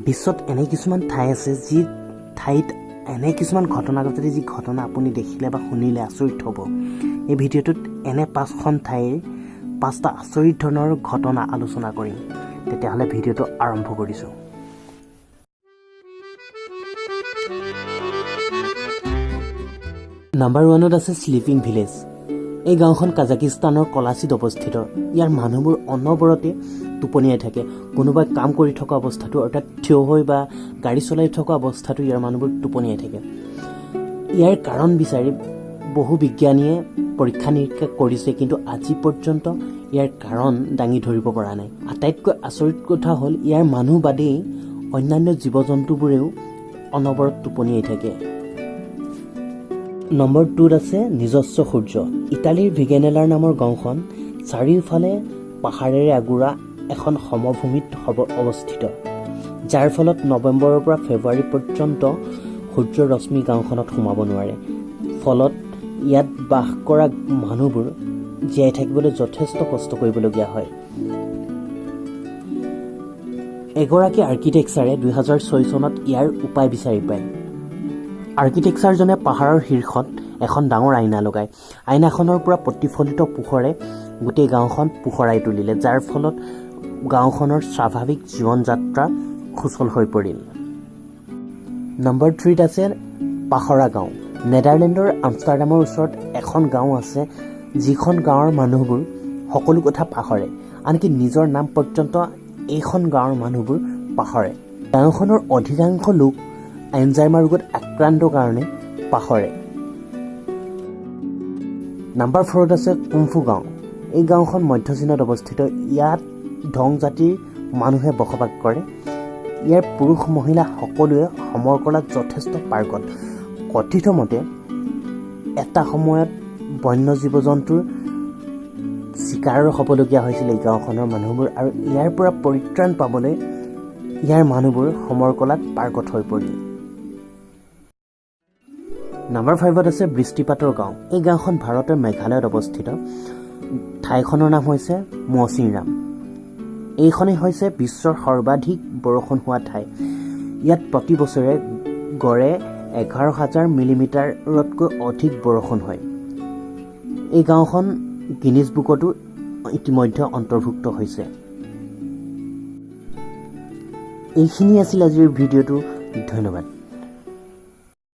বিশ্বত এনে কিছুমান ঠাই আছে যি ঠাইত এনে কিছুমান ঘটনা ঘটে যি ঘটনা আপুনি দেখিলে বা শুনিলে আচৰিত হ'ব। এই ভিডিঅ'টোত এনে 5খন ঠাইৰ 5টা আচৰিত ধৰণৰ ঘটনা আলোচনা কৰিম। তেতিয়াহ'লে ভিডিঅ'টো আৰম্ভ কৰিছোঁ। নাম্বাৰ 1ত আছে স্লিপিং ভিলেজ। এই গাঁওখন কাজাকিস্তানৰ কলাচিত অৱস্থিত। ইয়াৰ মানুহবোৰ অনবৰতে টোপনিয়াই থাকে। কোনোবাই কাম কৰি থকা অৱস্থাটো অৰ্থাৎ থিয় হৈ বা গাড়ী চলাই থকা অৱস্থাটো ইয়াৰ মানুহবোৰ টোপনিয়াই থাকে। ইয়াৰ কাৰণ বিচাৰি বহু বিজ্ঞানীয়ে পৰীক্ষা নিৰীক্ষা কৰিছে, কিন্তু আজি পৰ্যন্ত ইয়াৰ কাৰণ দাঙি ধৰিব পৰা নাই। আটাইতকৈ আচৰিত কথা হ'ল ইয়াৰ মানুহ বাদেই অন্যান্য জীৱ জন্তুবোৰেও অনবৰত টোপনিয়াই থাকে। নম্বৰ 2ত আছে নিজস্ব সূৰ্য। ইটালীৰ ভিগেনেলাৰ নামৰ গাঁওখন চাৰিওফালে পাহাৰেৰে আগুৰা এখন সমভূমিত অৱস্থিত, যাৰ ফলত নৱেম্বৰৰ পৰা ফেব্ৰুৱাৰী পৰ্যন্ত সূৰ্যৰ ৰশ্মি গাঁওখনত সোমাব নোৱাৰে। ফলত ইয়াত বাস কৰা মানুহবোৰ জীয়াই থাকিবলৈ যথেষ্ট কষ্ট কৰিবলগীয়া হয়। এগৰাকী আৰ্কিটেক্সাৰে 2006 চনত ইয়াৰ উপায় বিচাৰি পায়। আৰ্কিটেক্সাৰজনে পাহাৰৰ শীৰ্ষত এখন ডাঙৰ আইনা লগায়। আইনাখনৰ পৰা প্ৰতিফলিত পোহৰে গোটেই গাঁওখন পোহৰাই তুলিলে, যাৰ ফলত গাঁওখনৰ স্বাভাৱিক জীৱন যাত্ৰা সুচল হৈ পৰিল। নম্বৰ 3ত আছে পাখৰা গাঁও। নেডাৰলেণ্ডৰ আমষ্টাৰডামৰ ওচৰত এখন গাঁও আছে, যিখন গাঁৱৰ মানুহবোৰ সকলো কথা পাহৰে, আনকি নিজৰ নাম পৰ্যন্ত এইখন গাঁৱৰ মানুহবোৰ পাহৰে। গাঁওখনৰ অধিকাংশ লোক এলজাইমাৰ ৰোগত আক্ৰান্ত কাৰণে পাহৰে। নম্বৰ 4ত আছে কুমফু গাঁও। এই গাঁওখন মধ্য চীনত অৱস্থিত। ইয়াত ধং জাতিৰ মানুহে বসবাস কৰে। ইয়াৰ পুৰুষ মহিলা সকলোৱে সমৰ কলাত যথেষ্ট পাৰ্গত। কথিত মতে এটা সময়ত বন্য জীৱ জন্তুৰ চিকাৰ হ'বলগীয়া হৈছিল এই গাঁওখনৰ মানুহবোৰ, আৰু ইয়াৰ পৰা পৰিত্ৰাণ পাবলৈ ইয়াৰ মানুহবোৰ সমৰ কলাত পাৰ্গত হৈ পৰিল। নম্বৰ 5ত আছে বৃষ্টিপাতৰ গাঁও। এই গাঁওখন ভাৰতৰ মেঘালয়ত অৱস্থিত। ঠাইখনৰ নাম হৈছে মৌচিনৰাম। এইখনেই হৈছে বিশ্বৰ সৰ্বাধিক বৰষুণ হোৱা ঠাই। ইয়াত প্ৰতি বছৰে গড়ে 11,000 মিলিমিটাৰতকৈ অধিক বৰষুণ হয়। এই গাঁওখন গিনিজ বুকতো ইতিমধ্যে অন্তৰ্ভুক্ত হৈছে। এইখিনি আছিল আজিৰ ভিডিঅ'টো। ধন্যবাদ।